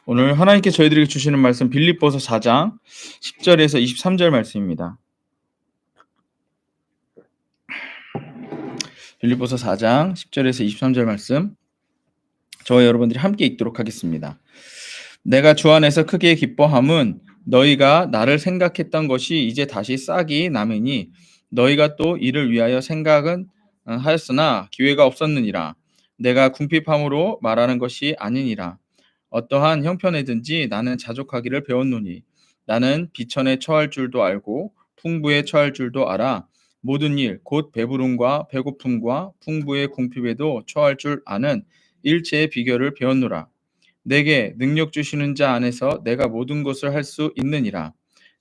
오늘 하나님께 저희들에게 주시는 말씀 빌립보서 4장 10절에서 23절 말씀입니다. 빌립보서 4장 10절에서 23절 말씀 저와 여러분들이 함께 읽도록 하겠습니다. 내가 주 안에서 크게 기뻐함은 너희가 나를 생각했던 것이 이제 다시 싹이 남으니 너희가 또 이를 위하여 생각은 하였으나 기회가 없었느니라. 내가 궁핍함으로 말하는 것이 아니니라. 어떠한 형편에든지 나는 자족하기를 배웠노니 나는 비천에 처할 줄도 알고 풍부에 처할 줄도 알아. 모든 일 곧 배부름과 배고픔과 풍부의 궁핍에도 처할 줄 아는 일체의 비결을 배웠노라. 내게 능력 주시는 자 안에서 내가 모든 것을 할 수 있느니라.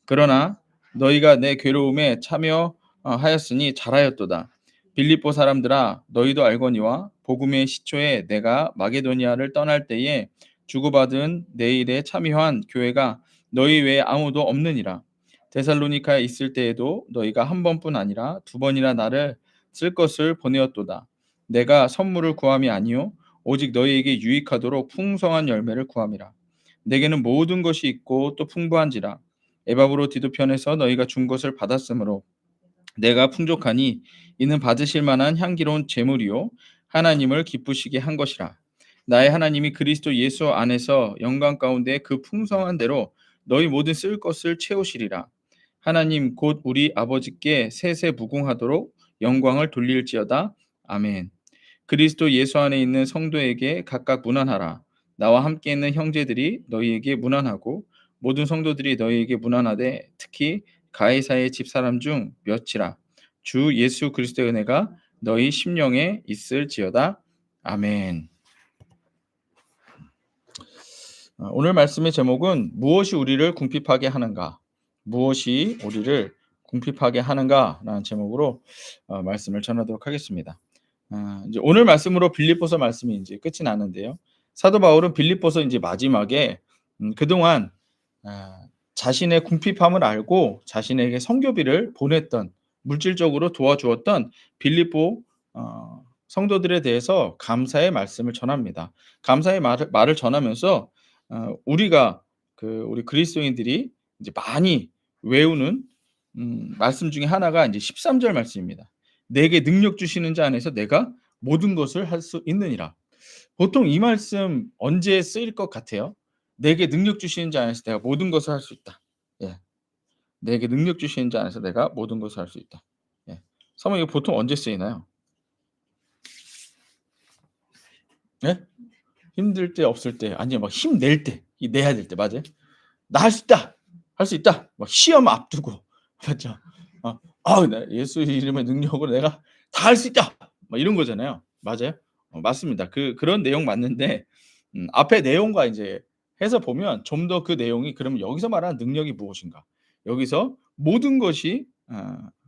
그러나 너희가 내 괴로움에 참여하였으니 잘하였도다. 빌립보 사람들아, 너희도 알거니와 복음의 시초에 내가 마게도니아를 떠날 때에 주고받은 내 일에 참여한 교회가 너희 외에 아무도 없느니라. 데살로니카에 있을 때에도 너희가 한 번뿐 아니라 두 번이나 나를 쓸 것을 보내었도다. 내가 선물을 구함이 아니요 오직 너희에게 유익하도록 풍성한 열매를 구함이라. 내게는 모든 것이 있고 또 풍부한지라. 에바브로 디도편에서 너희가 준 것을 받았으므로 내가 풍족하니 이는 받으실 만한 향기로운 제물이요 하나님을 기쁘시게 한 것이라. 나의 하나님이 그리스도 예수 안에서 영광 가운데 그 풍성한 대로 너희 모든 쓸 것을 채우시리라. 하나님 곧 우리 아버지께 세세 무궁하도록 영광을 돌릴지어다. 아멘. 그리스도 예수 안에 있는 성도에게 각각 문안하라. 나와 함께 있는 형제들이 너희에게 문안하고 모든 성도들이 너희에게 문안하되 특히 가이사의 집사람 중 몇이라. 주 예수 그리스도의 은혜가 너희 심령에 있을지어다. 아멘. 오늘 말씀의 제목은 무엇이 우리를 궁핍하게 하는가? 무엇이 우리를 궁핍하게 하는가라는 제목으로 말씀을 전하도록 하겠습니다. 이제 오늘 말씀으로 빌립보서 말씀이 이제 끝이 나는데요. 사도 바울은 빌립보서 이제 마지막에 그동안 자신의 궁핍함을 알고 자신에게 선교비를 보냈던 물질적으로 도와주었던 빌립보 성도들에 대해서 감사의 말씀을 전합니다. 감사의 말을 전하면서 우리가 우리 그리스도인들이 이제 많이 외우는 말씀 중에 하나가 이제 13절 말씀입니다. 내게 능력 주시는 자 안에서 내가 모든 것을 할 수 있느니라. 보통 이 말씀 언제 쓰일 것 같아요? 내게 능력 주시는 자 안에서 내가 모든 것을 할 수 있다. 예. 내게 능력 주시는 자 안에서 내가 모든 것을 할 수 있다. 예. 성경 이거 보통 언제 쓰이나요? 예? 힘들 때, 없을 때, 아니면 막 힘낼 때, 이 내야 될 때, 맞아요? 나 할 수 있다. 할 수 있다. 막 시험 앞두고, 맞죠? 나 예수 이름의 능력으로 내가 다 할 수 있다. 막 이런 거잖아요. 맞아요? 맞습니다. 그런 내용 맞는데 앞에 내용과 이제 해서 보면 좀 더 그 내용이 그러면 여기서 말하는 능력이 무엇인가? 여기서 모든 것이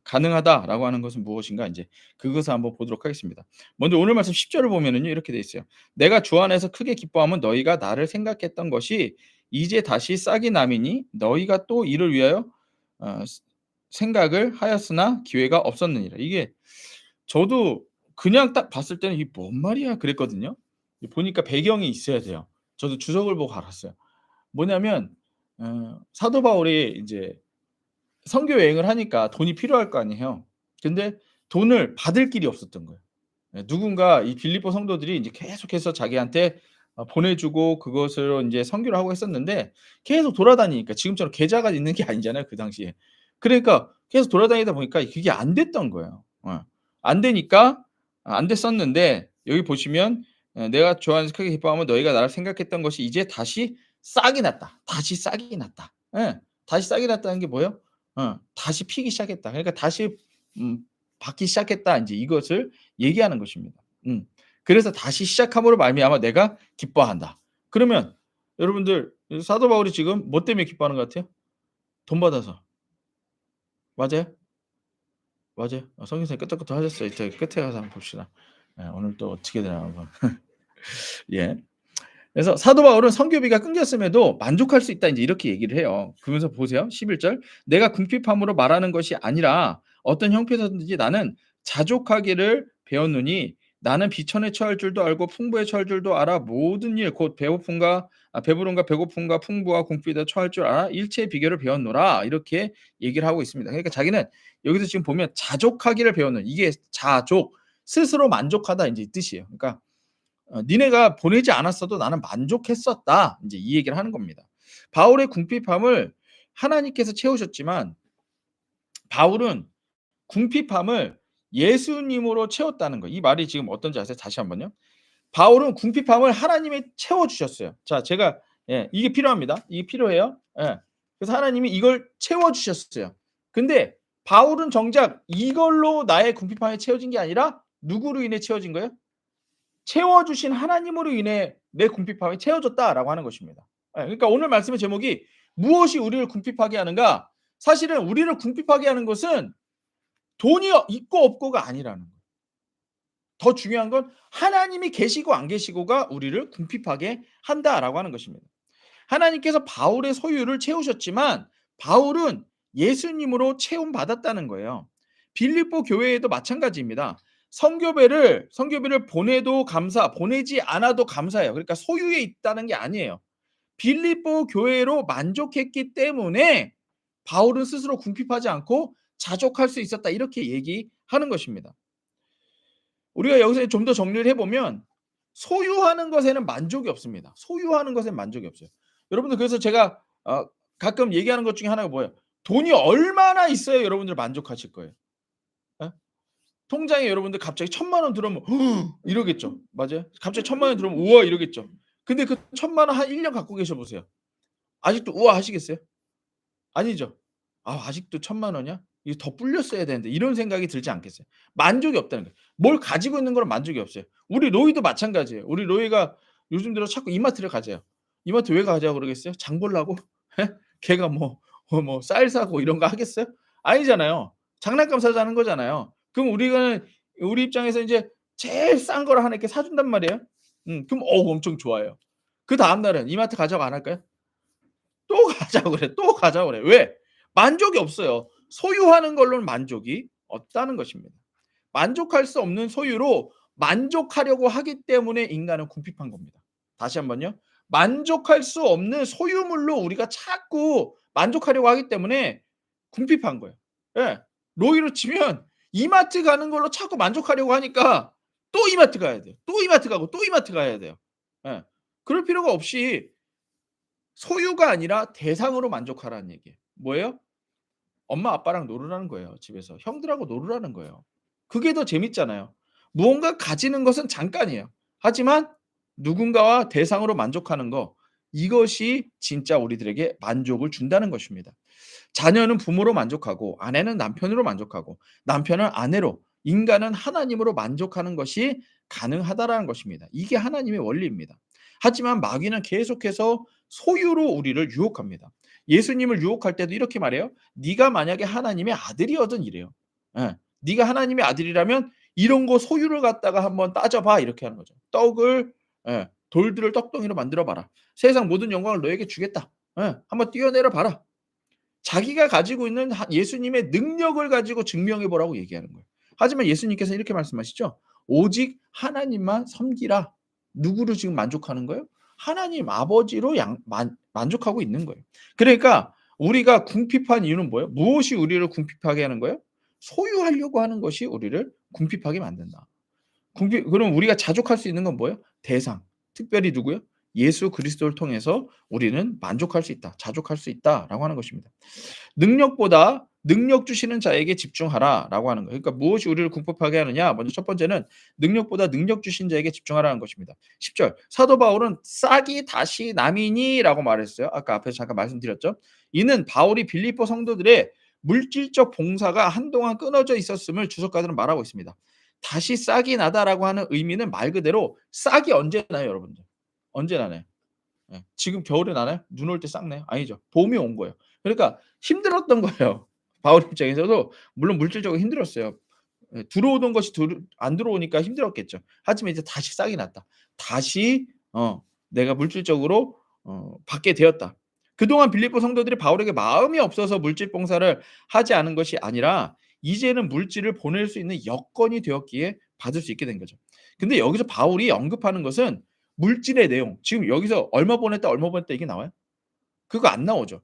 가능하다라고 하는 것은 무엇인가? 이제 그것을 한번 보도록 하겠습니다. 먼저 오늘 말씀 10 절을 보면은요. 이렇게 돼 있어요. 내가 주 안에서 크게 기뻐하면 너희가 나를 생각했던 것이 이제 다시 싹이 남이니 너희가 또 이를 위하여 생각을 하였으나 기회가 없었느니라. 이게 저도 그냥 딱 봤을 때는 '이게 뭔 말이야?' 그랬거든요. 보니까 배경이 있어야 돼요. 저도 주석을 보고 알았어요. 뭐냐면 사도 바울이 인제 선교 여행을 하니까 돈이 필요할 거 아니에요. 근데 돈을 받을 길이 없었던 거예요. 누군가 이 빌립보 성도들이 인제 계속해서 자기한테 보내주고 그것으로 인제 선교를 하고 했었는데 계속 돌아다니니까 지금처럼 계좌가 있는 게 아니잖아요, 그 당시에. 그러니까 계속 돌아다니다 보니까 그게 안 됐던 거예요. 안 되니까 안 됐었는데 여기 보시면 내가 주 안에서 크게 기뻐하면 너희가 나를 생각했던 것이 이제 다시 싹이 났다. 다시 싹이 났다. 예. 다시 싹이 났다는 게 뭐예요? 다시 피기 시작했다. 그러니까 다시 음 받기 시작했다. 인제 이것을 얘기하는 것입니다. 그래서 다시 시작함으로 말미암아 내가 기뻐한다. 그러면 여러분들 사도 바울이 지금 뭐 때문에 기뻐하는 것 같아요? 돈 받아서. 맞아요? 맞아요. 성경 선생님 끄떡끄떡하셨어요. 저기 끝에 가서 한번 봅시다. 예 오늘 또 어떻게 되나 한번. 예. 그래서 사도 바울은 선교비가 끊겼음에도 만족할 수 있다 인제 이렇게 얘기를 해요. 그러면서 보세요. 11절. 내가 궁핍함으로 말하는 것이 아니라 어떤 형편에서든지 나는 자족하기를 배웠노니 나는 비천에 처할 줄도 알고 풍부에 처할 줄도 알아. 모든 일 곧 배부름과 배고픔과 풍부와 궁핍에 처할 줄 알아. 일체의 비결을 배웠노라. 이렇게 얘기를 하고 있습니다. 그러니까 자기는 여기서 지금 보면 자족하기를 배웠는 이게 자족, 스스로 만족하다 인제 이 뜻이에요. 그러니까 니네가 보내지 않았어도 나는 만족했었다. 인제 이 얘기를 하는 겁니다. 바울의 궁핍함을 하나님께서 채우셨지만 바울은 궁핍함을 예수님으로 채웠다는 거. 이 말이 지금 어떤지 아세요? 다시 한번요. 바울은 궁핍함을 하나님이 채워 주셨어요. 자, 제가 이게 필요합니다. 이게 필요해요. 예. 그래서 하나님이 이걸 채워 주셨어요. 근데 바울은 정작 이걸로 나의 궁핍함이 채워진 게 아니라 누구로 인해 채워진 거예요? 채워 주신 하나님으로 인해 내 궁핍함이 채워졌다라고 하는 것입니다. 예. 그러니까 오늘 말씀의 제목이 무엇이 우리를 궁핍하게 하는가? 사실은 우리를 궁핍하게 하는 것은 돈이 있고 없고가 아니라는 거예요. 더 중요한 건 하나님이 계시고 안 계시고가 우리를 궁핍하게 한다라고 하는 것입니다. 하나님께서 바울의 소유를 채우셨지만 바울은 예수님으로 채움 받았다는 거예요. 빌립보 교회에도 마찬가지입니다. 성교배를 보내도 보내지 않아도 감사해요. 그러니까 소유에 있다는 게 아니에요. 빌립보 교회로 만족했기 때문에 바울은 스스로 궁핍하지 않고 자족할 수 있었다. 이렇게 얘기하는 것입니다. 우리가 여기서 좀 더 정리를 해 보면 소유하는 것에는 만족이 없습니다. 소유하는 것에는 만족이 없어요. 여러분들 그래서 제가 가끔 얘기하는 것 중에 하나가 뭐예요? 돈이 얼마나 있어야 여러분들 만족하실 거예요? 예? 통장에 여러분들 갑자기 1,000,000원 들어오면 이러겠죠. 맞아요? 갑자기 1,000,000원 들어오면 우와 이러겠죠. 근데 그 1,000,000원 한 1년 갖고 계셔 보세요. 아직도 우와 하시겠어요? 아니죠. '아 아직도 1,000,000원이야? 이거 더 불렸어야 되는데.' 이런 생각이 들지 않겠어요? 만족이 없다는 거예요. 뭘 가지고 있는 거는 만족이 없어요. 우리 로이도 마찬가지예요. 우리 로이가 요즘 들어 자꾸 이마트를 가재요. 이마트 왜 가자고 그러겠어요? 장 보려고? 예? 걔가 뭐 쌀 사고 이런 거 하겠어요? 아니잖아요. 장난감 사자는 거잖아요. 그럼 우리 입장에서 인제 제일 싼 거를 하나 이렇게 사 준단 말이에요. 그럼 엄청 좋아해요. 그다음 날은 이마트 가자고 안 할까요? 또 가자고 그래. 또 가자고 그래. 왜? 만족이 없어요. 소유하는 걸로는 만족이 없다는 것입니다. 만족할 수 없는 소유로 만족하려고 하기 때문에 인간은 궁핍한 겁니다. 다시 한번요. 만족할 수 없는 소유물로 우리가 자꾸 만족하려고 하기 때문에 궁핍한 거예요. 예. 로이로 치면 이마트 가는 걸로 자꾸 만족하려고 하니까 또 이마트 가야 돼요. 또 이마트 가고 또 이마트 가야 돼요. 예. 그럴 필요가 없이 소유가 아니라 대상으로 만족하라는 얘기예요. 뭐예요? 엄마 아빠랑 놀으라는 거예요, 집에서. 형들하고 놀으라는 거예요. 그게 더 재밌잖아요. 무언가 가지는 것은 잠깐이에요. 하지만 누군가와 대상으로 만족하는 거 이것이 진짜 우리들에게 만족을 준다는 것입니다. 자녀는 부모로 만족하고 아내는 남편으로 만족하고 남편은 아내로 인간은 하나님으로 만족하는 것이 가능하다라는 것입니다. 이게 하나님의 원리입니다. 하지만 마귀는 계속해서 소유로 우리를 유혹합니다. 예수님을 유혹할 때도 이렇게 말해요. 네가 만약에 하나님의 아들이거든 이래요. 예. 네가 하나님의 아들이라면 이런 거 소유를 갖다가 한번 따져 봐 이렇게 하는 거죠. 돌들을 떡덩이로 만들어 봐라. 세상 모든 영광을 너에게 주겠다. 예. 한번 뛰어내려 봐라. 자기가 가지고 있는 예수님의 능력을 가지고 증명해 보라고 얘기하는 거예요. 하지만 예수님께서 이렇게 말씀하시죠. "오직 하나님만 섬기라." 누구를 지금 만족하는 거예요? 하나님 아버지로 만족하고 있는 거예요. 그러니까 우리가 궁핍한 이유는 뭐예요? 무엇이 우리를 궁핍하게 하는 거예요? 소유하려고 하는 것이 우리를 궁핍하게 만든다. 그럼 우리가 자족할 수 있는 건 뭐예요? 대상. 특별히 누구요? 예수 그리스도를 통해서 우리는 만족할 수 있다. 자족할 수 있다라고 하는 것입니다. 능력보다 능력 주시는 자에게 집중하라라고 하는 거예요. 그러니까 무엇이 우리를 궁핍하게 하느냐? 먼저 첫 번째는 능력보다 능력 주신 자에게 집중하라는 것입니다. 10절 사도 바울은 싹이 다시 남이니라고 말했어요. 아까 앞에서 잠깐 말씀드렸죠. 이는 바울이 빌립보 성도들의 물질적 봉사가 한동안 끊어져 있었음을 주석가들은 말하고 있습니다. 다시 싹이 나다라고 하는 의미는 말 그대로 싹이 언제 나요, 여러분들? 언제 나나요? 예. 지금 겨울에 나나요? 눈 올 때 싹 나요? 아니죠. 봄이 온 거예요. 그러니까 힘들었던 거예요. 바울 입장에서도 물론 물질적으로 힘들었어요. 예. 들어오던 것이 안 들어오니까 힘들었겠죠. 하지만 이제 다시 싹이 났다. 다시 내가 물질적으로 받게 되었다. 그동안 빌립보 성도들이 바울에게 마음이 없어서 물질 봉사를 하지 않은 것이 아니라 이제는 물질을 보낼 수 있는 여건이 되었기에 받을 수 있게 된 거죠. 근데 여기서 바울이 언급하는 것은 물질의 내용. 지금 여기서 얼마 보냈다, 얼마 보냈다 이게 나와요? 그거 안 나오죠.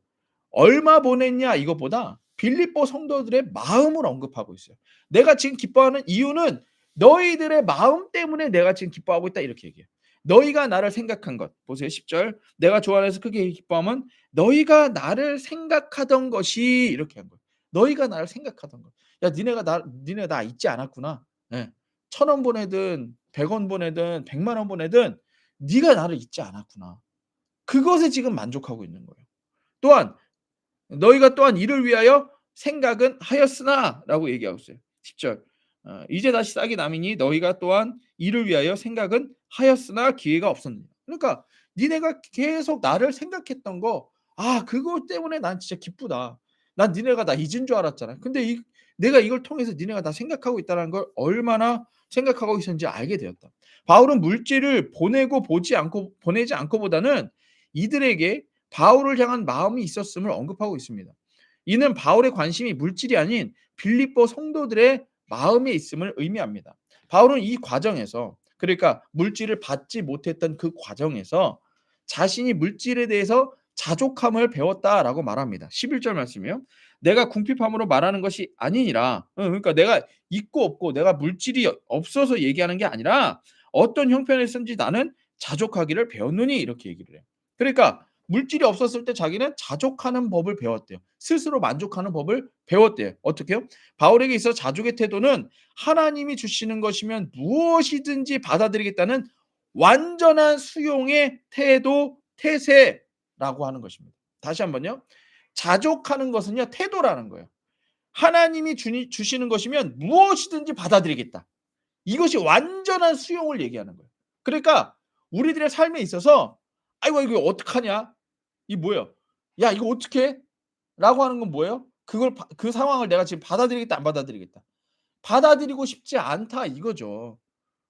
얼마 보냈냐 이것보다 빌립보 성도들의 마음을 언급하고 있어요. 내가 지금 기뻐하는 이유는 너희들의 마음 때문에 내가 지금 기뻐하고 있다 이렇게 얘기해요. 너희가 나를 생각한 것. 보세요. 10절. 내가 주 안에서 크게 기뻐함은 너희가 나를 생각하던 것이 이렇게 한 거예요. 너희가 나를 생각하던 것. 야, 니네가 나 잊지 않았구나. 예. 1,000원 보내든 100원 보내든 100만 원 보내든 네가 나를 잊지 않았구나. 그것에 지금 만족하고 있는 거예요. 또한 너희가 또한 이를 위하여 생각은 하였으나라고 얘기하고 있어요. 10절. 이제 다시 싹이 남이니 너희가 또한 이를 위하여 생각은 하였으나 기회가 없었느니라. 그러니까 니네가 계속 나를 생각했던 거, 그것 때문에 난 진짜 기쁘다. 난 니네가 나 잊은 줄 알았잖아. 근데 내가 이걸 통해서 니네가 나 생각하고 있다는 걸 얼마나 생각하고 있었는지 알게 되었다. 바울은 물질을 보내지 않고보다는 이들에게 바울을 향한 마음이 있었음을 언급하고 있습니다. 이는 바울의 관심이 물질이 아닌 빌립보 성도들의 마음에 있음을 의미합니다. 바울은 이 과정에서, 그러니까 물질을 받지 못했던 그 과정에서 자신이 물질에 대해서 자족함을 배웠다라고 말합니다. 11절 말씀이요. 내가 궁핍함으로 말하는 것이 아니니라. 그러니까 내가 있고 없고 내가 물질이 없어서 얘기하는 게 아니라 어떤 형편에서든지 나는 자족하기를 배웠느니 이렇게 얘기를 해요. 그러니까 물질이 없었을 때 자기는 자족하는 법을 배웠대요. 스스로 만족하는 법을 배웠대요. 어떻게요? 바울에게 있어 자족의 태도는 하나님이 주시는 것이면 무엇이든지 받아들이겠다는 완전한 수용의 태도, 태세라고 하는 것입니다. 다시 한번요. 자족하는 것은요, 태도라는 거예요. 하나님이 주시는 것이면 무엇이든지 받아들이겠다. 이것이 완전한 수용을 얘기하는 거예요. 그러니까 우리들의 삶에 있어서 아이고 이거 어떡하냐? 이 뭐예요? 야 이거 어떡해? 라고 하는 건 뭐예요? 그 상황을 내가 지금 받아들이겠다 안 받아들이겠다. 받아들이고 싶지 않다 이거죠.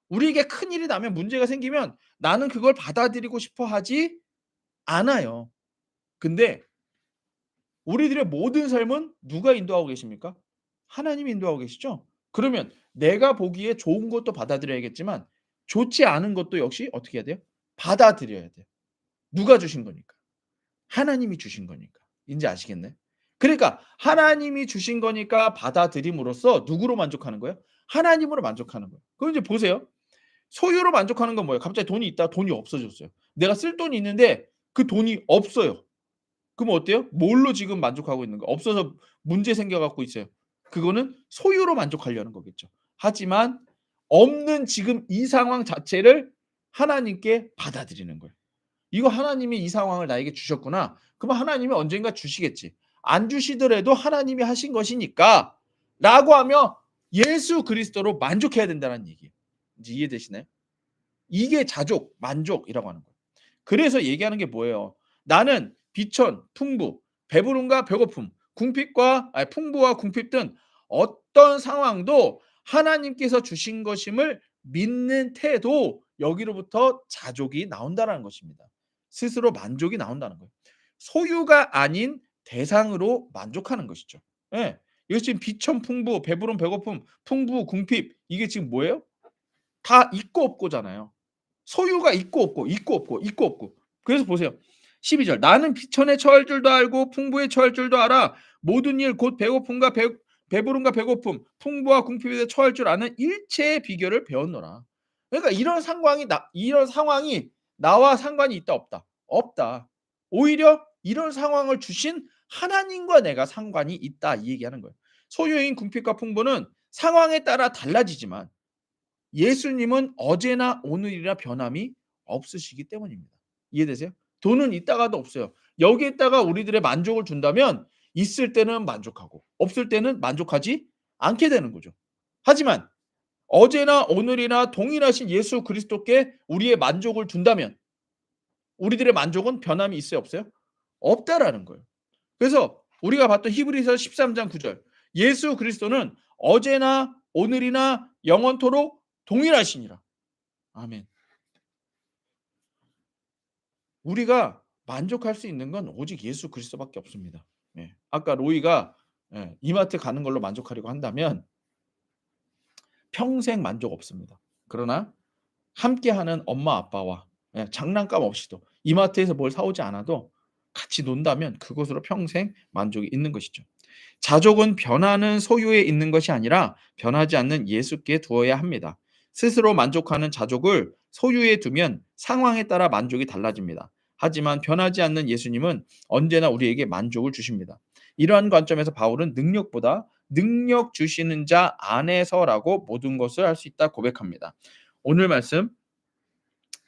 우리에게 큰일이 나면 문제가 생기면 나는 그걸 받아들이고 싶어 하지 않아요. 근데 우리들의 모든 삶은 누가 인도하고 계십니까? 하나님이 인도하고 계시죠? 그러면 내가 보기에 좋은 것도 받아들여야겠지만 좋지 않은 것도 역시 어떻게 해야 돼요? 받아들여야 돼요. 누가 주신 거니까. 하나님이 주신 거니까. 인지 아시겠네? 그러니까 하나님이 주신 거니까 받아들임으로써 누구로 만족하는 거예요? 하나님으로 만족하는 거예요. 그럼 이제 보세요. 소유로 만족하는 건 뭐예요? 갑자기 돈이 있다 돈이 없어졌어요. 내가 쓸 돈이 있는데 그 돈이 없어요. 그럼 어때요? 뭘로 지금 만족하고 있는 거? 없어서 문제 생겨 갖고 있어요. 그거는 소유로 만족하려는 거겠죠. 하지만 없는 지금 이 상황 자체를 하나님께 받아들이는 거예요. 이거 하나님이 이 상황을 나에게 주셨구나. 그러면 하나님이 언젠가 주시겠지. 안 주시더라도 하나님이 하신 것이니까 라고 하며 예수 그리스도로 만족해야 된다는 얘기예요. 이제 이해되시나요? 이게 자족, 만족이라고 하는 거예요. 그래서 얘기하는 게 뭐예요? 나는 비천, 풍부, 배부름과 배고픔, 풍부와 궁핍 등 어떤 상황도 하나님께서 주신 것임을 믿는 태도, 여기로부터 자족이 나온다는 것입니다. 스스로 만족이 나온다는 거예요. 소유가 아닌 대상으로 만족하는 것이죠. 예. 이거 지금 비천, 풍부, 배부름, 배고픔, 풍부, 궁핍 이게 지금 뭐예요? 다 있고 없고잖아요. 소유가 있고 없고 있고 없고 있고 없고. 그래서 보세요. 12절 나는 비천에 처할 줄도 알고 풍부에 처할 줄도 알아. 모든 일 곧 배부름과 배고픔 풍부와 궁핍에 처할 줄 아는 일체의 비결을 배웠노라. 그러니까 이런 상황이 나와 상관이 있다 없다. 없다. 오히려 이런 상황을 주신 하나님과 내가 상관이 있다 이 얘기하는 거예요. 소유인 궁핍과 풍부는 상황에 따라 달라지지만 예수님은 어제나 오늘이나 변함이 없으시기 때문입니다. 이해되세요? 돈은 있다가도 없어요. 여기에다가 우리들의 만족을 준다면 있을 때는 만족하고 없을 때는 만족하지 않게 되는 거죠. 하지만 어제나 오늘이나 동일하신 예수 그리스도께 우리의 만족을 준다면 우리들의 만족은 변함이 있어요, 없어요? 없다라는 거예요. 그래서 우리가 봤던 히브리서 13장 9절 예수 그리스도는 어제나 오늘이나 영원토록 동일하시니라. 아멘. 우리가 만족할 수 있는 건 오직 예수 그리스도밖에 없습니다. 예. 아까 로이가 이마트 가는 걸로 만족하려고 한다면 평생 만족 없습니다. 그러나 함께하는 엄마 아빠와 장난감 없이도 이마트에서 뭘 사오지 않아도 같이 논다면 그것으로 평생 만족이 있는 것이죠. 자족은 변하는 소유에 있는 것이 아니라 변하지 않는 예수께 두어야 합니다. 스스로 만족하는 자족을 소유에 두면 상황에 따라 만족이 달라집니다. 하지만 변하지 않는 예수님은 언제나 우리에게 만족을 주십니다. 이러한 관점에서 바울은 능력보다 능력 주시는 자 안에서라고 모든 것을 할 수 있다 고백합니다. 오늘 말씀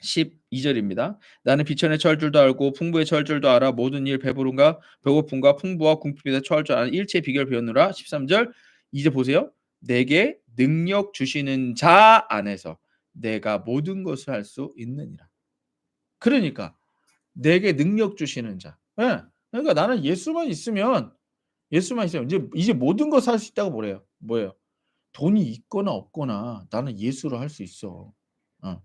12절입니다. 나는 비천에 처할 줄도 알고 풍부에 처할 줄도 알아 모든 일 배부름과 배고픔과 풍부와 궁핍에 처할 줄 아는 일체의 비결을 배웠노라. 13절 이제 보세요. 내게 능력 주시는 자 안에서 내가 모든 것을 할 수 있느니라. 그러니까 내게 능력 주시는 자. 예. 그러니까 나는 예수만 있으면 이제 모든 것을 할 수 있다고 뭐예요? 돈이 있거나 없거나 나는 예수로 할 수 있어. 어.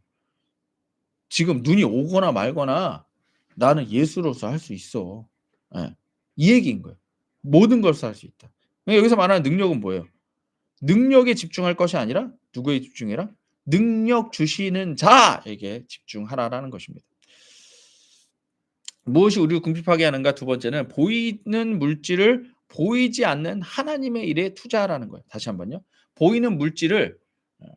지금 눈이 오거나 말거나 나는 예수로서 할 수 있어. 예. 이 얘기인 거예요. 모든 걸 할 수 있다. 그러니까 여기서 말하는 능력은 뭐예요? 능력에 집중할 것이 아니라 누구에 집중해라? 능력 주시는 자에게 집중하라라는 것입니다. 무엇이 우리를 궁핍하게 하는가? 두 번째는 보이는 물질을 보이지 않는 하나님의 일에 투자하라는 거예요. 다시 한번요. 보이는 물질을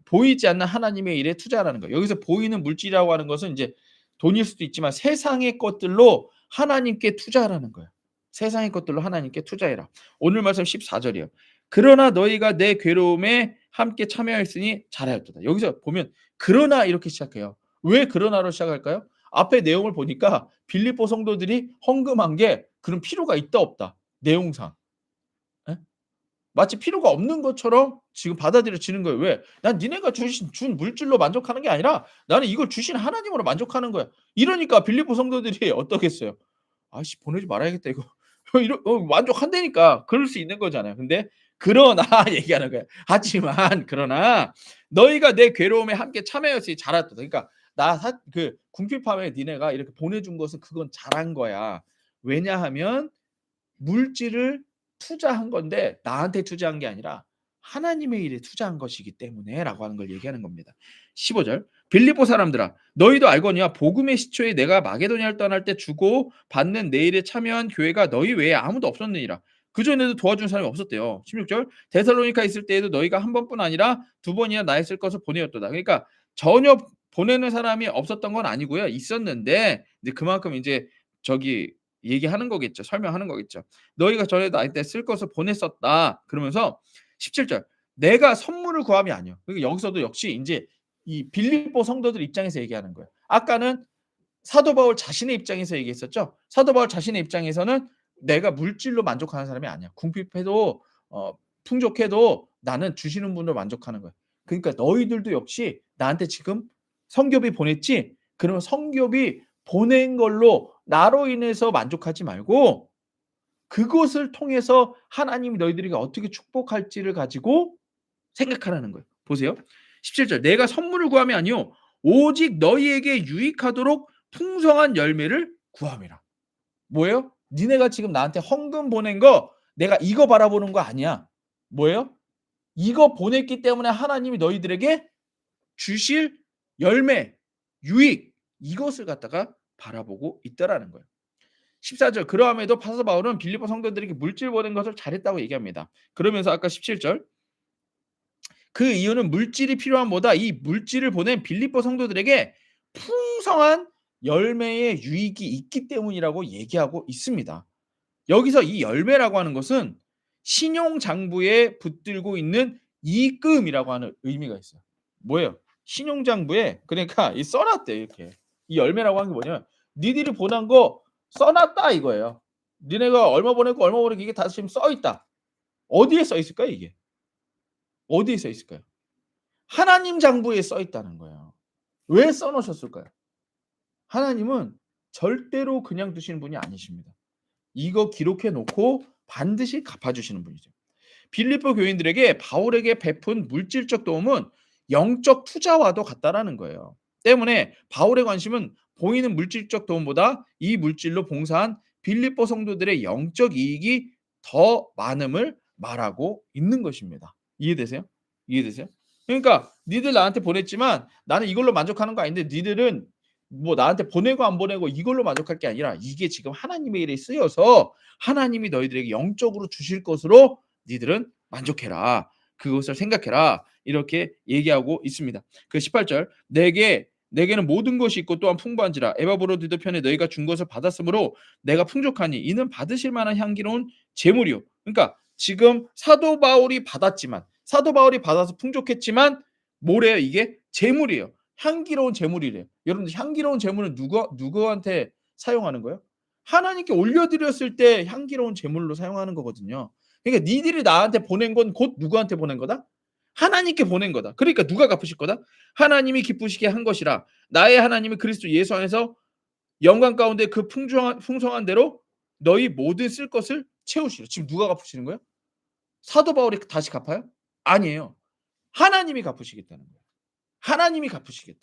보이지 않는 하나님의 일에 투자하라는 거예요. 여기서 보이는 물질이라고 하는 것은 이제 돈일 수도 있지만 세상의 것들로 하나님께 투자하라는 거예요. 세상의 것들로 하나님께 투자해라. 오늘 말씀 14절이에요. 그러나 너희가 내 괴로움에 함께 참여했으니 잘하였도다. 여기서 보면 그러나 이렇게 시작해요. 왜 그러나로 시작할까요? 앞에 내용을 보니까 빌립보 성도들이 헌금한 게 그런 필요가 있다 없다. 내용상. 예? 마치 필요가 없는 것처럼 지금 받아들여지는 거예요. 왜? 난 니네가 준 물질로 만족하는 게 아니라 나는 이걸 주신 하나님으로 만족하는 거야. 이러니까 빌립보 성도들이 어떻겠어요? 아씨 보내지 말아야겠다 이거. 만족한다니까. 그럴 수 있는 거잖아요. 근데 그러나 얘기하는 거야. 하지만 그러나 너희가 내 괴로움에 함께 참여했으니 잘했다. 그러니까 그 궁핍함에 니네가 이렇게 보내준 것은 그건 잘한 거야. 왜냐하면 물질을 투자한 건데 나한테 투자한 게 아니라 하나님의 일에 투자한 것이기 때문에라고 하는 걸 얘기하는 겁니다. 15절 빌립보 사람들아 너희도 알거니와 복음의 시초에 내가 마게도냐를 떠날 때 주고 받는 내 일에 참여한 교회가 너희 외에 아무도 없었느니라. 그전에도 도와준 사람이 없었대요. 16절 데살로니가 있을 때에도 너희가 한 번뿐 아니라 두 번이나 나의 쓸 것을 보내었도다. 그러니까 전혀 보내는 사람이 없었던 건 아니고요. 있었는데 이제 그만큼 이제 저기 얘기하는 거겠죠. 설명하는 거겠죠. 너희가 전에 나의 때 쓸 것을 보냈었다. 그러면서 17절 내가 선물을 구함이 아니요. 그러니까 여기서도 역시 인제 이 빌립보 성도들 입장에서 얘기하는 거예요. 아까는 사도 바울 자신의 입장에서 얘기했었죠. 사도 바울 자신의 입장에서는 내가 물질로 만족하는 사람이 아니야. 궁핍해도 풍족해도 나는 주시는 분으로 만족하는 거야. 그러니까 너희들도 역시 나한테 지금 성교비 보냈지? 그러면 성교비 보낸 걸로 나로 인해서 만족하지 말고 그것을 통해서 하나님이 너희들에게 어떻게 축복할지를 가지고 생각하라는 거예요. 보세요. 17절 내가 선물을 구함이 아니요 오직 너희에게 유익하도록 풍성한 열매를 구함이라. 뭐예요? 니네가 지금 나한테 헌금 보낸 거 내가 이거 바라보는 거 아니야. 뭐예요? 이거 보냈기 때문에 하나님이 너희들에게 주실 열매, 유익 이것을 갖다가 바라보고 있다라는 거예요. 14절 그러함에도 사도 바울은 빌립보 성도들에게 물질 보낸 것을 잘했다고 얘기합니다. 그러면서 아까 17절 그 이유는 물질이 필요함보다 이 물질을 보낸 빌립보 성도들에게 풍성한 열매의 유익이 있기 때문이라고 얘기하고 있습니다. 여기서 이 열매라고 하는 것은 신용 장부에 붙들고 있는 이금이라고 하는 의미가 있어요. 뭐예요? 신용 장부에 그러니까 이 써놨대 이렇게. 이 열매라고 하는 게 뭐냐면 니들이 보낸 거 써놨다 이거예요. 니네가 얼마 보냈고 얼마 보냈고 이게 다 지금 써 있다. 어디에 써 있을까요 이게? 어디에 써 있을까요? 하나님 장부에 써 있다는 거예요. 왜 써 놓으셨을까요? 하나님은 절대로 그냥 두시는 분이 아니십니다. 이거 기록해 놓고 반드시 갚아 주시는 분이죠. 빌립보 교인들에게 바울에게 베푼 물질적 도움은 영적 투자와도 같다라는 거예요. 때문에 바울의 관심은 보이는 물질적 도움보다 이 물질로 봉사한 빌립보 성도들의 영적 이익이 더 많음을 말하고 있는 것입니다. 이해되세요? 이해되세요? 그러니까 니들 나한테 보냈지만 나는 이걸로 만족하는 거 아닌데 니들은 뭐 나한테 보내고 안 보내고 이걸로 만족할 게 아니라 이게 지금 하나님의 일에 쓰여서 하나님이 너희들에게 영적으로 주실 것으로 니들은 만족해라. 그것을 생각해라. 이렇게 얘기하고 있습니다. 그 18절 내게는 모든 것이 있고 또한 풍부한지라 에바브로디도 편에 너희가 준 것을 받았으므로 내가 풍족하니 이는 받으실 만한 향기로운 제물이요. 그러니까 지금 사도 바울이 받아서 풍족했지만 뭐래요? 이게 제물이에요. 향기로운 제물이래요. 여러분들 향기로운 제물은 누구한테 사용하는 거예요? 하나님께 올려드렸을 때 향기로운 제물로 사용하는 거거든요. 그러니까 니들이 나한테 보낸 건 곧 누구한테 보낸 거다? 하나님께 보낸 거다. 그러니까 누가 갚으실 거다? 하나님이 기쁘시게 한 것이라 나의 하나님이 그리스도 예수 안에서 영광 가운데 그 풍성한 대로 너희 모든 쓸 것을 채우시라. 지금 누가 갚으시는 거예요? 사도 바울이 다시 갚아요? 아니에요. 하나님이 갚으시겠다는 거예요. 하나님이 갚으시겠다.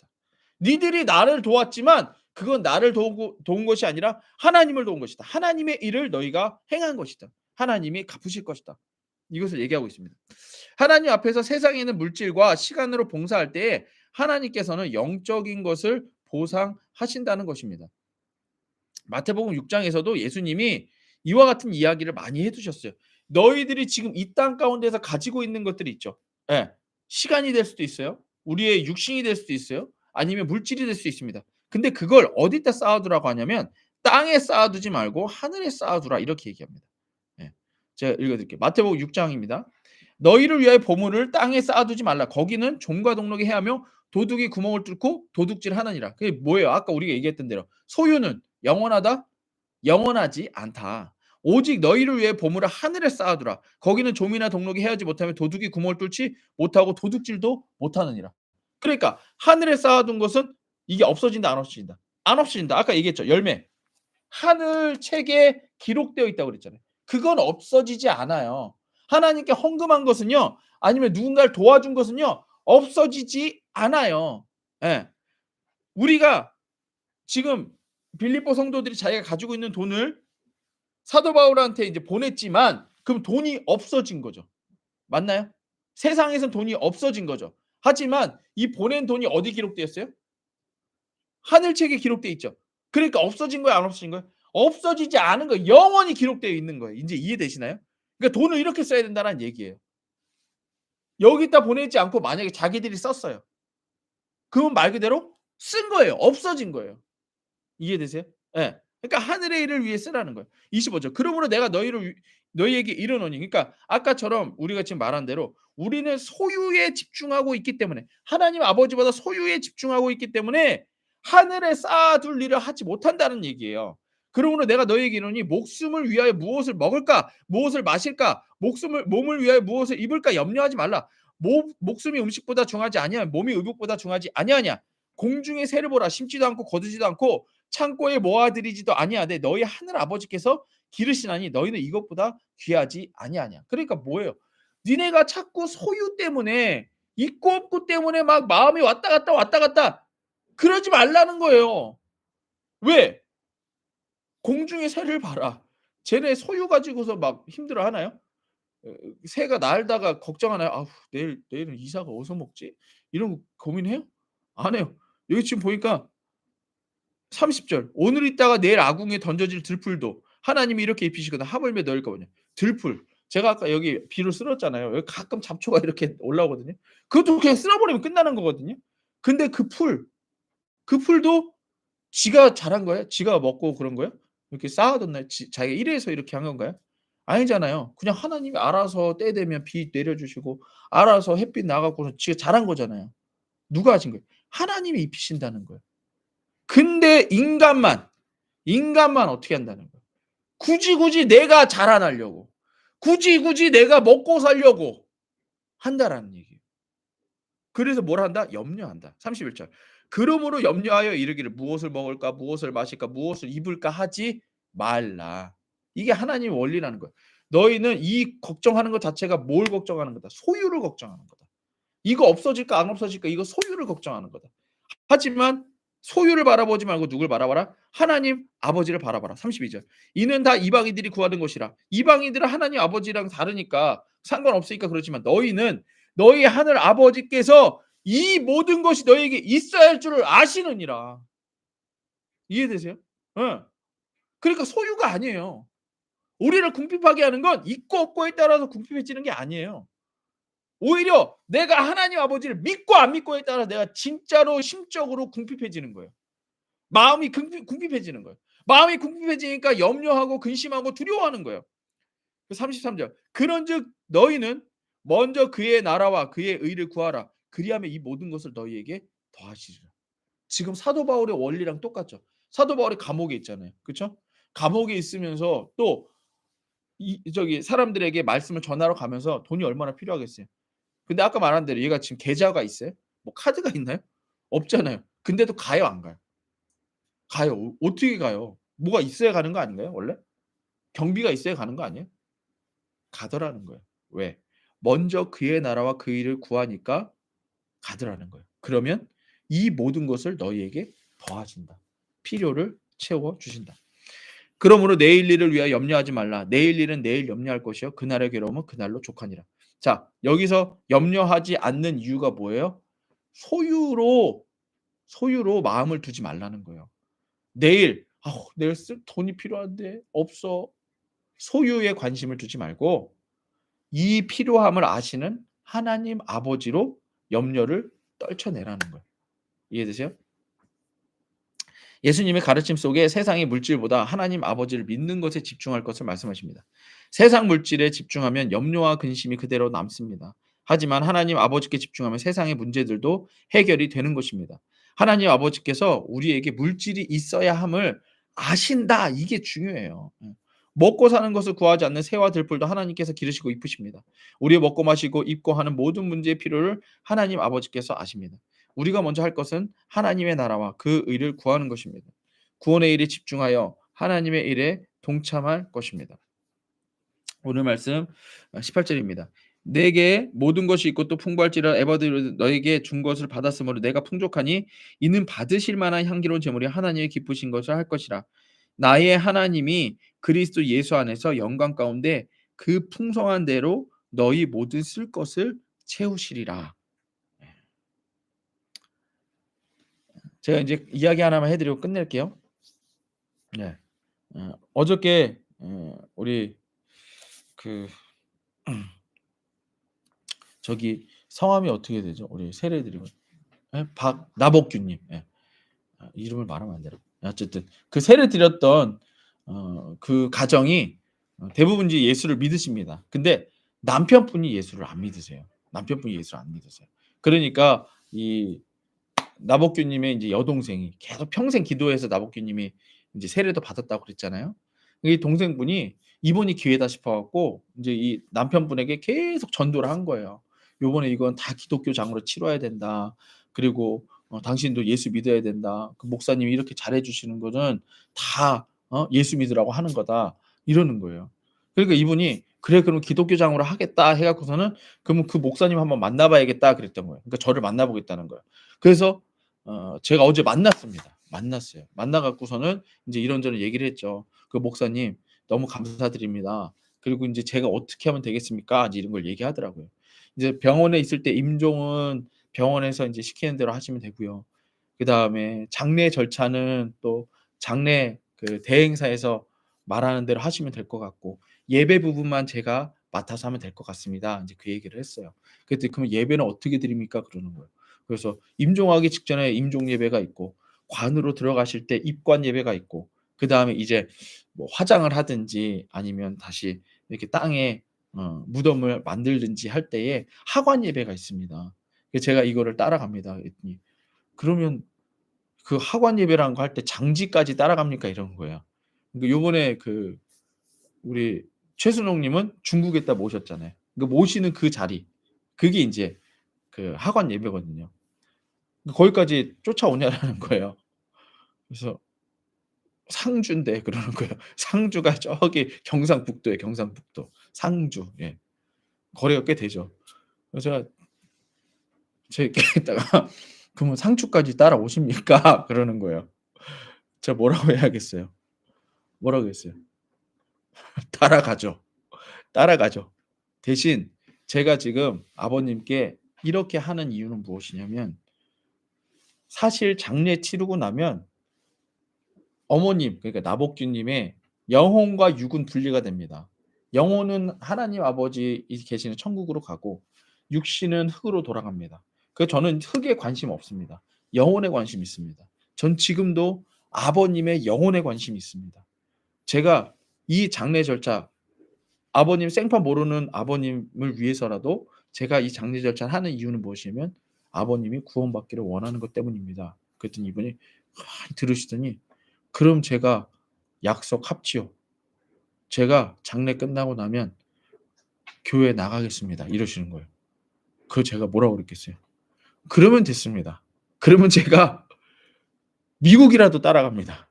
니들이 나를 도왔지만 그건 나를 도운 것이 아니라 하나님을 도운 것이다. 하나님의 일을 너희가 행한 것이다. 하나님이 갚으실 것이다. 이것을 얘기하고 있습니다. 하나님 앞에서 세상에 있는 물질과 시간으로 봉사할 때에 하나님께서는 영적인 것을 보상하신다는 것입니다. 마태복음 6장에서도 예수님이 이와 같은 이야기를 많이 해두셨어요. 너희들이 지금 이 땅 가운데서 가지고 있는 것들이 있죠. 예. 시간이 될 수도 있어요. 우리의 육신이 될 수도 있어요. 아니면 물질이 될 수 있습니다. 근데 그걸 어디다 쌓아두라고 하냐면 땅에 쌓아두지 말고 하늘에 쌓아두라 이렇게 얘기합니다. 예. 제가 읽어드릴게요. 마태복음 6장입니다. 너희를 위하여 보물을 땅에 쌓아두지 말라. 거기는 종과 동록이 해하며 도둑이 구멍을 뚫고 도둑질하느니라. 그게 뭐예요? 아까 우리가 얘기했던 대로 소유는 영원하다? 영원하지 않다. 오직 너희를 위해 보물을 하늘에 쌓아두라. 거기는 좀이나 동록이 해하지 못하면 도둑이 구멍을 뚫지 못하고 도둑질도 못하느니라. 그러니까 하늘에 쌓아둔 것은 이게 없어진다 안 없어진다? 안 없어진다. 아까 얘기했죠. 열매. 하늘 책에 기록되어 있다고 그랬잖아요. 그건 없어지지 않아요. 하나님께 헌금한 것은요. 아니면 누군가를 도와준 것은요. 없어지지 않아요. 예. 우리가 지금 빌립보 성도들이 자기가 가지고 있는 돈을 사도 바울한테 이제 보냈지만 그럼 돈이 없어진 거죠. 맞나요? 세상에선 돈이 없어진 거죠. 하지만 이 보낸 돈이 어디 기록되어 있어요? 하늘책에 기록되어 있죠. 그러니까 없어진 거예요, 안 없어진 거예요? 없어지지 않은 거예요. 영원히 기록되어 있는 거예요. 인제 이해되시나요? 그러니까 돈을 이렇게 써야 된다는 얘기예요. 여기다 보내지 않고 만약에 자기들이 썼어요. 그건 말 그대로 쓴 거예요. 없어진 거예요. 이해되세요? 예. 그러니까 하늘의 일을 위해 쓰라는 거예요. 25절. 그러므로 내가 너희에게 이르노니 그러니까 아까처럼 우리가 지금 말한 대로 우리는 소유에 집중하고 있기 때문에 하나님 아버지보다 소유에 집중하고 있기 때문에 하늘에 쌓아둘 일을 하지 못한다는 얘기예요. 그러므로 내가 너희에게 이르노니 목숨을 위하여 무엇을 먹을까 무엇을 마실까 몸을 위하여 무엇을 입을까 염려하지 말라. 목숨이 음식보다 중하지 아니하며 몸이 의복보다 중하지 아니하냐. 공중의 새를 보라 심지도 않고 거두지도 않고 창고에 모아들이지도 아니하되 너희 하늘 아버지께서 기르시나니 너희는 이것보다 귀하지 아니하냐. 그러니까 뭐예요? 니네가 자꾸 소유 때문에 있고 없고 때문에 막 마음이 왔다 갔다 그러지 말라는 거예요. 왜? 공중의 새를 봐라. 쟤네 소유 가지고서 막 힘들어하나요? 새가 날다가 걱정하나요? '아우 내일은 이삭을 어디서 먹지?' 이런 거 고민해요? 안 해요. 여기 지금 보니까 30절 오늘 있다가 내일 아궁이에 던져질 들풀도 하나님이 이렇게 입히시거든 하물며 넣을까 보냐. 들풀. 제가 아까 여기 비로 쓸었잖아요. 여기 가끔 잡초가 이렇게 올라오거든요. 그것도 그냥 쓸어버리면 끝나는 거거든요. 근데 그 풀도 지가 자란 거예요? 지가 먹고 그런 거예요? 이렇게 쌓아뒀나요? 자기가 일해서 이렇게 한 건가요? 아니잖아요. 그냥 하나님이 알아서 때 되면 비 내려 주시고 알아서 햇빛 나가 갖고서 지가 자란 거잖아요. 누가 하신 거예요? 하나님이 입히신다는 거예요. 근데 인간만 어떻게 한다는 거예요. 굳이 내가 자라나려고 굳이 내가 먹고 살려고 한다라는 얘기예요. 그래서 뭘 한다? 염려한다. 31절. 그러므로 염려하여 이르기를 무엇을 먹을까 무엇을 마실까 무엇을 입을까 하지 말라. 이게 하나님의 원리라는 거예요. 너희는 이 걱정하는 것 자체가 뭘 걱정하는 거다? 소유를 걱정하는 거다. 이거 없어질까 안 없어질까 이거 소유를 걱정하는 거다. 하지만 소유를 바라보지 말고 누굴 바라봐라? 하나님 아버지를 바라봐라. 32절. 이는 다 이방인들이 구하는 것이라. 이방인들은 하나님 아버지랑 다르니까 상관없으니까 그렇지만 너희는 너희 하늘 아버지께서 이 모든 것이 너희에게 있어야 할 줄을 아시느니라. 이해되세요? 예. 그러니까 소유가 아니에요. 우리를 궁핍하게 하는 건 있고 없고에 따라서 궁핍해지는 게 아니에요. 오히려 내가 하나님 아버지를 믿고 안 믿고에 따라 내가 진짜로 심적으로 궁핍해지는 거예요. 마음이 궁핍해지는 거예요. 마음이 궁핍해지니까 염려하고 근심하고 두려워하는 거예요. 33절. 그런즉 너희는 먼저 그의 나라와 그의 의를 구하라. 그리하면 이 모든 것을 너희에게 더하시리라. 지금 사도 바울의 원리랑 똑같죠. 사도 바울이 감옥에 있잖아요. 그렇죠? 감옥에 있으면서 또 저기 사람들에게 말씀을 전하러 가면서 돈이 얼마나 필요하겠어요. 근데 아까 말한 대로 얘가 지금 계좌가 있어요? 뭐 카드가 있나요? 없잖아요. 근데도 가요, 안 가요? 가요. 어떻게 가요? 뭐가 있어야 가는 거 아닌가요, 원래? 경비가 있어야 가는 거 아니에요? 가더라는 거예요. 왜? 먼저 그의 나라와 그 일을 구하니까 가더라는 거예요. 그러면 이 모든 것을 너희에게 더하신다. 필요를 채워 주신다. 그러므로 내일 일을 위하여 염려하지 말라. 내일 일은 내일 염려할 것이요 그날의 괴로움은 그날로 족하니라. 자, 여기서 염려하지 않는 이유가 뭐예요? 소유로 마음을 두지 말라는 거예요. 내일 내일 쓸 돈이 필요한데 없어. 소유에 관심을 두지 말고 이 필요함을 아시는 하나님 아버지로 염려를 떨쳐내라는 거예요. 이해되세요? 예수님의 가르침 속에 세상의 물질보다 하나님 아버지를 믿는 것에 집중할 것을 말씀하십니다. 세상 물질에 집중하면 염려와 근심이 그대로 남습니다. 하지만 하나님 아버지께 집중하면 세상의 문제들도 해결이 되는 것입니다. 하나님 아버지께서 우리에게 물질이 있어야 함을 아신다. 이게 중요해요. 먹고 사는 것을 구하지 않는 새와 들풀도 하나님께서 기르시고 이쁘십니다. 우리의 먹고 마시고 입고 하는 모든 문제의 필요를 하나님 아버지께서 아십니다. 우리가 먼저 할 것은 하나님의 나라와 그 의를 구하는 것입니다. 구원의 일에 집중하여 하나님의 일에 동참할 것입니다. 오늘 말씀 18절입니다. 내게 모든 것이 있고 또 풍부할지라 에버드 너에게 준 것을 받았으므로 내가 풍족하니 이는 받으실 만한 향기로운 제물이 하나님의 기쁘신 것을 할 것이라. 나의 하나님이 그리스도 예수 안에서 영광 가운데 그 풍성한 대로 너희 모든 쓸 것을 채우시리라. 제가 이제 이야기 하나만 해드리고 끝낼게요. 네. 어저께 우리 그 저기 성함이 어떻게 되죠? 우리 세례드리고 박나복규님. 예. 이름을 말하면 안 되나? 어쨌든 그 세례 드렸던 그 가정이 대부분 이제 예수를 믿으십니다. 근데 남편분이 예수를 안 믿으세요. 남편분이 예수를 안 믿으세요. 그러니까 이 나복규님의 이제 여동생이 계속 평생 기도해서 나복규님이 이제 세례도 받았다고 그랬잖아요. 이 동생분이 이번이 기회다 싶어 갖고 이제 이 남편분에게 계속 전도를 한 거예요. "요번에 이건 다 기독교 장으로 치러야 된다. 그리고 당신도 예수 믿어야 된다. 그 목사님이 이렇게 잘해 주시는 거는 다 예수 믿으라고 하는 거다." 이러는 거예요. 그러니까 이분이 "그래 그럼 기독교장으로 하겠다." 해 갖고서는 "그러면 그 목사님 한번 만나 봐야겠다." 그랬던 거예요. 그러니까 저를 만나 보겠다는 거예요. 그래서 제가 어제 만났습니다. 만났어요. 만나 갖고서는 인제 이런저런 얘기를 했죠. "그 목사님 너무 감사드립니다. 그리고 인제 제가 어떻게 하면 되겠습니까?" 이제 이런 걸 얘기하더라고요. 이제 병원에 있을 때 임종은 병원에서 인제 시키는 대로 하시면 되고요. 그다음에 장례 절차는 또 장례 그 대행사에서 말하는 대로 하시면 될 것 같고 예배 부분만 제가 맡아서 하면 될 것 같습니다. 인제 그 얘기를 했어요. 그랬더니 "그럼 예배는 어떻게 드립니까?" 그러는 거예요. 그래서 임종하기 직전에 임종 예배가 있고 관으로 들어가실 때 입관 예배가 있고 그다음에 이제 뭐 화장을 하든지 아니면 다시 이렇게 땅에 무덤을 만들든지 할 때에 하관 예배가 있습니다. 그래서 제가 이거를 따라갑니다. 그랬더니 "그러면 그 하관 예배라는 거 할 때 장지까지 따라갑니까?" 이러는 거예요. 그러니까 요번에 그 우리 최순옥 님은 중국에다 모셨잖아요. 그 모시는 그 자리 그게 인제 그 하관 예배거든요. 거기까지 쫓아오냐라는 거예요. 그래서 상주인데 그러는 거예요. 상주가 저기 경상북도예요, 경상북도. 상주. 예. 거리가 꽤 되죠. 그래서 제가 얘기했다가 "그러면 상주까지 따라오십니까?" 그러는 거예요. 제가 뭐라고 해야겠어요? 뭐라고 했어요? 따라가죠. 따라가죠. 대신 제가 지금 아버님께 이렇게 하는 이유는 무엇이냐면 사실 장례 치르고 나면 어머님 그러니까 나복규님의 영혼과 육은 분리가 됩니다. 영혼은 하나님 아버지 계시는 천국으로 가고 육신은 흙으로 돌아갑니다. 저는 흙에 관심 없습니다. 영혼에 관심 있습니다. 전 지금도 아버님의 영혼에 관심이 있습니다. 제가 이 장례 절차 아버님 생판 모르는 아버님을 위해서라도 제가 이 장례 절차를 하는 이유는 무엇이냐면 아버님이 구원받기를 원하는 것 때문입니다. 그랬더니 이분이 가만히 들으시더니 그럼 제가 약속합지요. 제가 장례 끝나고 나면 교회 나가겠습니다. 이러시는 거예요. 그거 제가 뭐라고 그랬겠어요. 그러면 됐습니다. 그러면 제가 미국이라도 따라갑니다.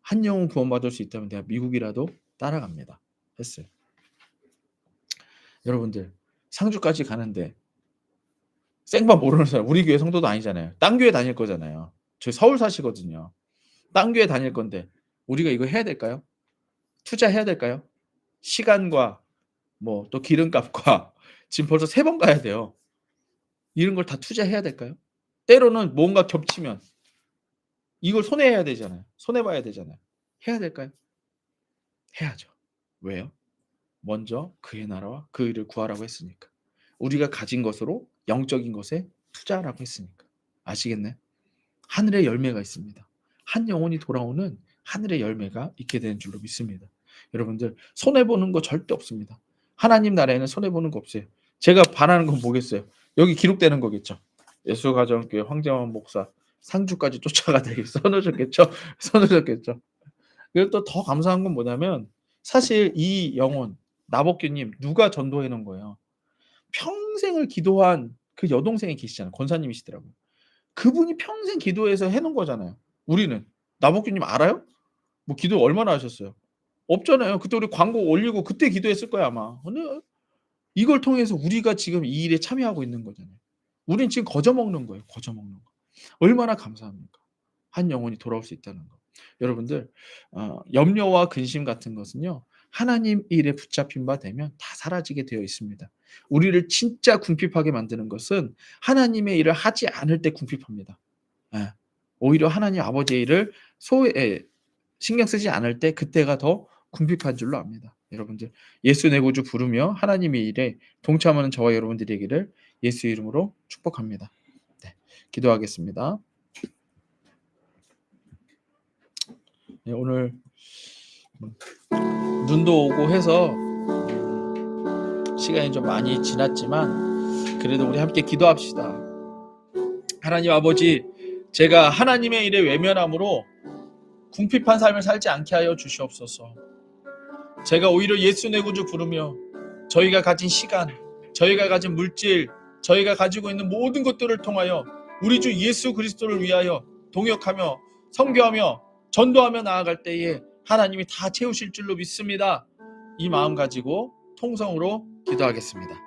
한 영혼 구원받을 수 있다면 내가 미국이라도 따라갑니다. 했어요. 여러분들 상주까지 가는데 생판 모르는 사람 우리 교회 성도도 아니잖아요. 딴 교회 다닐 거잖아요. 저희 서울 사시거든요. 딴 교회 다닐 건데 우리가 이거 해야 될까요? 투자해야 될까요? 시간과 뭐 또 기름값과 지금 벌써 3번 가야 돼요. 이런 걸 다 투자해야 될까요? 때로는 뭔가 겹치면 이걸 손해해야 되잖아요. 손해봐야 되잖아요. 해야 될까요? 해야죠. 왜요? 먼저 그의 나라와 그 일을 구하라고 했으니까. 우리가 가진 것으로 영적인 것에 투자하라고 했으니까. 아시겠나요? 하늘의 열매가 있습니다. 한 영혼이 돌아오는 하늘의 열매가 있게 되는 줄로 믿습니다. 여러분들 손해보는 거 절대 없습니다. 하나님 나라에는 손해보는 거 없어요. 제가 바라는 건 뭐겠어요? 여기 기록되는 거겠죠. 예수가정교회 황재원 목사 상주까지 쫓아가다니 써놓으셨겠죠. 써놓으셨겠죠. 그리고 또 더 감사한 건 뭐냐면 사실 이 영혼 나복규님 누가 전도해 놓은 거예요. 평생을 기도한 그 여동생이 계시잖아요. 권사님이시더라고요. 그분이 평생 기도해서 해 놓은 거잖아요. 우리는 나복규님 알아요? 뭐 기도 얼마나 하셨어요? 없잖아요. 그때 우리 광고 올리고 그때 기도했을 거야 아마. 근데 이걸 통해서 우리가 지금 이 일에 참여하고 있는 거잖아요. 우린 지금 거저 먹는 거예요. 거저 먹는 거. 얼마나 감사합니까? 한 영혼이 돌아올 수 있다는 거. 여러분들 염려와 근심 같은 것은요. 하나님 일에 붙잡힌 바 되면 다 사라지게 되어 있습니다. 우리를 진짜 궁핍하게 만드는 것은 하나님의 일을 하지 않을 때 궁핍합니다. 예. 오히려 하나님 아버지의 일을 신경 쓰지 않을 때 그때가 더 궁핍한 줄로 압니다. 여러분들 예수 내 구주 부르며 하나님의 일에 동참하는 저와 여러분들이 되기를 예수 이름으로 축복합니다. 네, 기도하겠습니다. 네, 오늘 눈도 오고 해서 시간이 좀 많이 지났지만 그래도 우리 함께 기도합시다. 하나님 아버지, 제가 하나님의 일에 외면함으로 궁핍한 삶을 살지 않게 하여 주시옵소서. 제가 오히려 예수 내 구주 부르며 저희가 가진 시간, 저희가 가진 물질, 저희가 가지고 있는 모든 것들을 통하여 우리 주 예수 그리스도를 위하여 동역하며 선교하며 전도하며 나아갈 때에 하나님이 다 채우실 줄로 믿습니다. 이 마음 가지고 통성으로 기도하겠습니다.